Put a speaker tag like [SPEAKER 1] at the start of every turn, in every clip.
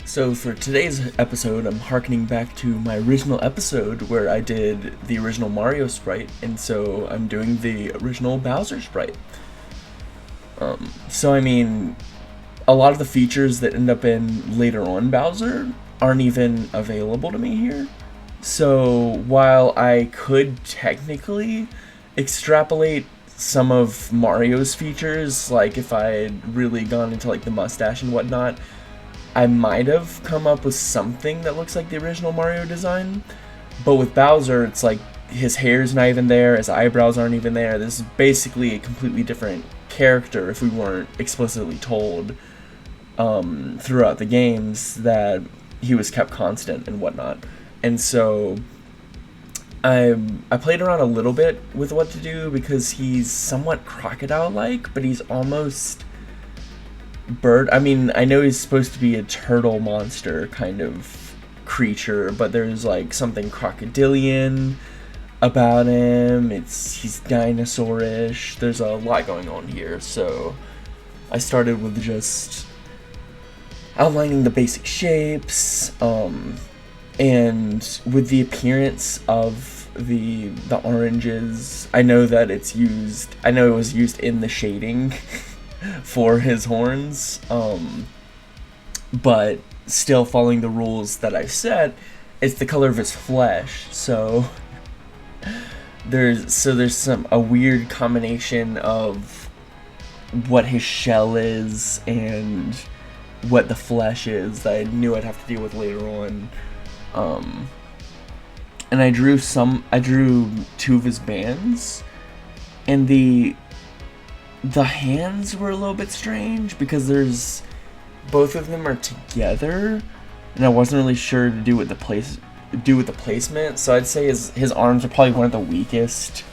[SPEAKER 1] So for today's episode, I'm harkening back to my original episode where I did the original Mario sprite, and so I'm doing the original Bowser sprite. So I mean, a lot of the features that end up in later on Bowser aren't even available to me here. So while I could technically extrapolate some of Mario's features, like if I had really gone into like the mustache and whatnot, I might have come up with something that looks like the original Mario design. But with Bowser, it's like his hair's not even there, his eyebrows aren't even there. This is basically a completely different character if we weren't explicitly told throughout the games that he was kept constant and whatnot. And so I played around a little bit with what to do because he's somewhat crocodile-like, but he's almost bird. I mean, I know he's supposed to be a turtle monster kind of creature, but there's like something crocodilian about him. He's dinosaurish. There's a lot going on here, so I started with just outlining the basic shapes, and with the appearance of the oranges. I know that it was used in the shading for his horns, but still following the rules that I set. It's the color of his flesh, so there's a weird combination of what his shell is and what the flesh is that I knew I'd have to deal with later on. And I drew two of his bands, and the hands were a little bit strange because both of them are together, and I wasn't really sure to do with the placement. So I'd say his arms are probably one of the weakest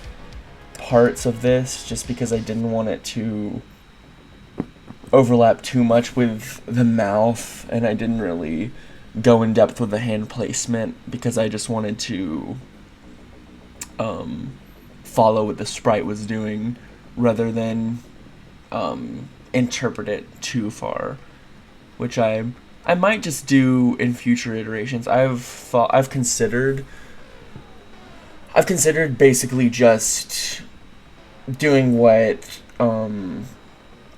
[SPEAKER 1] parts of this, just because I didn't want it to overlap too much with the mouth, and I didn't really go in depth with the hand placement because I just wanted to follow what the sprite was doing rather than interpret it too far, which I might just do in future iterations. I've considered basically just doing what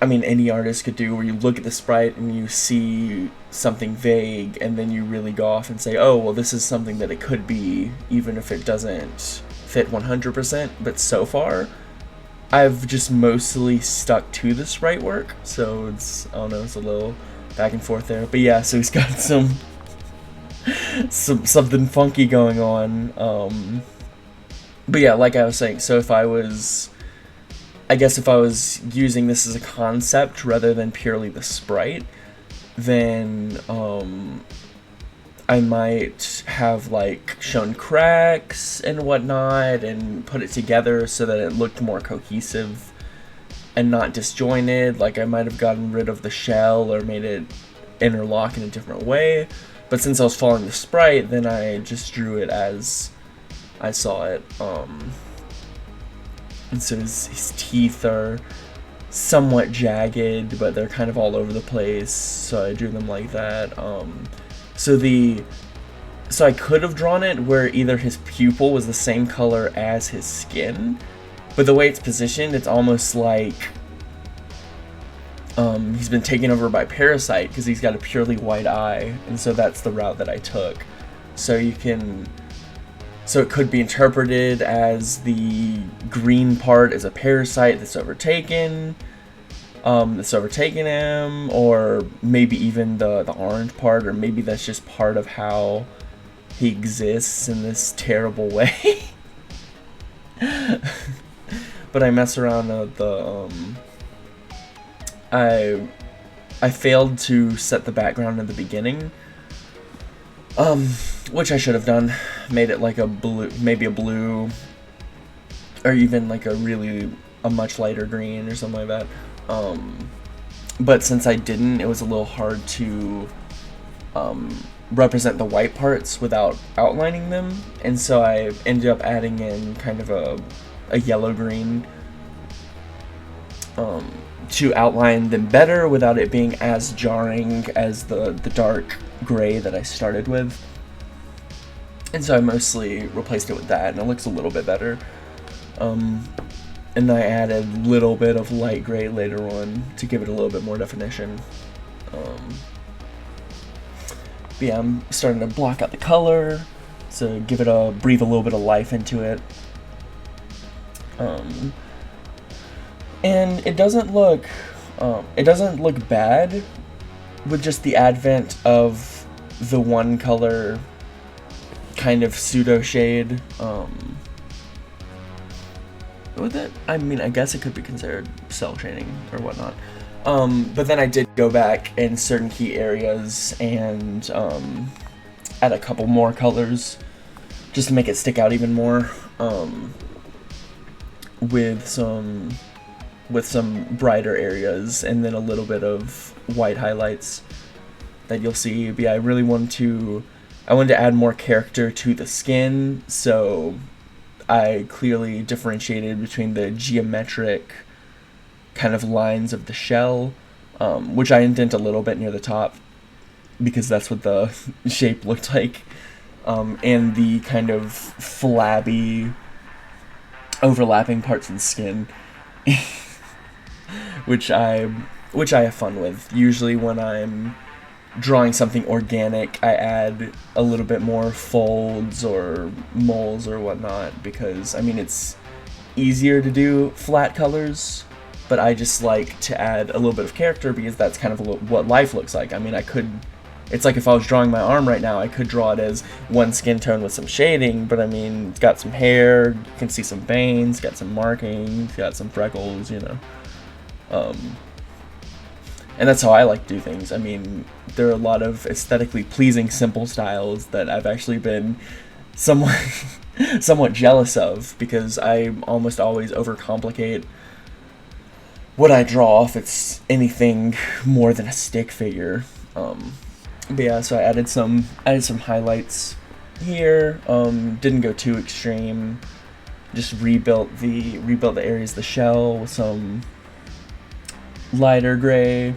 [SPEAKER 1] any artist could do, where you look at the sprite and you see something vague, and then you really go off and say, oh, well, this is something that it could be, even if it doesn't fit 100%. But so far, I've just mostly stuck to the sprite work, so it's a little back and forth there. But yeah, so he's got something funky going on. But yeah, like I was saying, so if I was using this as a concept rather than purely the sprite, then I might have like shown cracks and whatnot and put it together so that it looked more cohesive and not disjointed. Like I might have gotten rid of the shell or made it interlock in a different way. But since I was following the sprite, then I just drew it as I saw it. And so his teeth are somewhat jagged, but they're kind of all over the place, so I drew them like that. So I could have drawn it where either his pupil was the same color as his skin, but the way it's positioned, it's almost like he's been taken over by Parasite because he's got a purely white eye, and so that's the route that I took. So it could be interpreted as the green part is a parasite that's overtaken him, or maybe even the orange part, or maybe that's just part of how he exists in this terrible way. But I mess around with I failed to set the background in the beginning. Which I should have done. Made it like maybe a blue, or even like a much lighter green or something like that. But since I didn't, it was a little hard to represent the white parts without outlining them, and so I ended up adding in kind of a yellow-green to outline them better without it being as jarring as the dark gray that I started with. And so I mostly replaced it with that, and it looks a little bit better. And I added a little bit of light gray later on to give it a little bit more definition. But yeah, I'm starting to block out the color, so breathe a little bit of life into it. And it doesn't look bad with just the advent of the one color kind of pseudo shade. With it, I mean, I guess it could be considered cell shading or whatnot. But then I did go back in certain key areas and add a couple more colors just to make it stick out even more. With some brighter areas and then a little bit of white highlights that you'll see. But yeah, I wanted to add more character to the skin, so I clearly differentiated between the geometric kind of lines of the shell, which I indent a little bit near the top because that's what the shape looked like, and the kind of flabby overlapping parts of the skin, which I have fun with. Usually when I'm drawing something organic, I add a little bit more folds or moles or whatnot, because I mean, it's easier to do flat colors, but I just like to add a little bit of character because that's kind of what life looks like. I mean, it's like if I was drawing my arm right now, I could draw it as one skin tone with some shading, but I mean, it's got some hair, you can see some veins, got some markings, got some freckles, you know. And that's how I like to do things. I mean, there are a lot of aesthetically pleasing simple styles that I've actually been somewhat jealous of, because I almost always overcomplicate what I draw if it's anything more than a stick figure. But yeah, so I added some highlights here. Didn't go too extreme. Just rebuilt the areas of the shell with some lighter gray.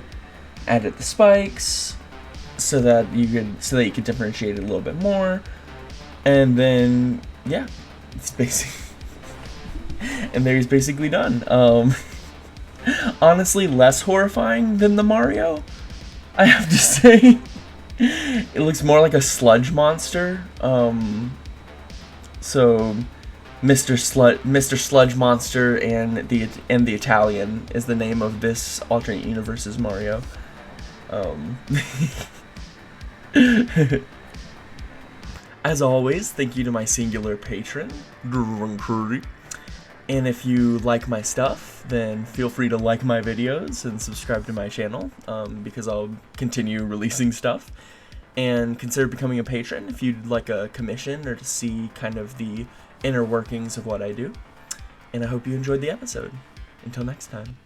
[SPEAKER 1] Added the spikes so that you could differentiate it a little bit more. And then yeah, it's basically done. Honestly, less horrifying than the Mario, I have to say. It looks more like a sludge monster. So Mr. Sludge Monster and the Italian is the name of this alternate universe's Mario. As always, thank you to my singular patron, and if you like my stuff, then feel free to like my videos and subscribe to my channel, because I'll continue releasing stuff. And consider becoming a patron if you'd like a commission or to see kind of the inner workings of what I do. And I hope you enjoyed the episode. Until next time.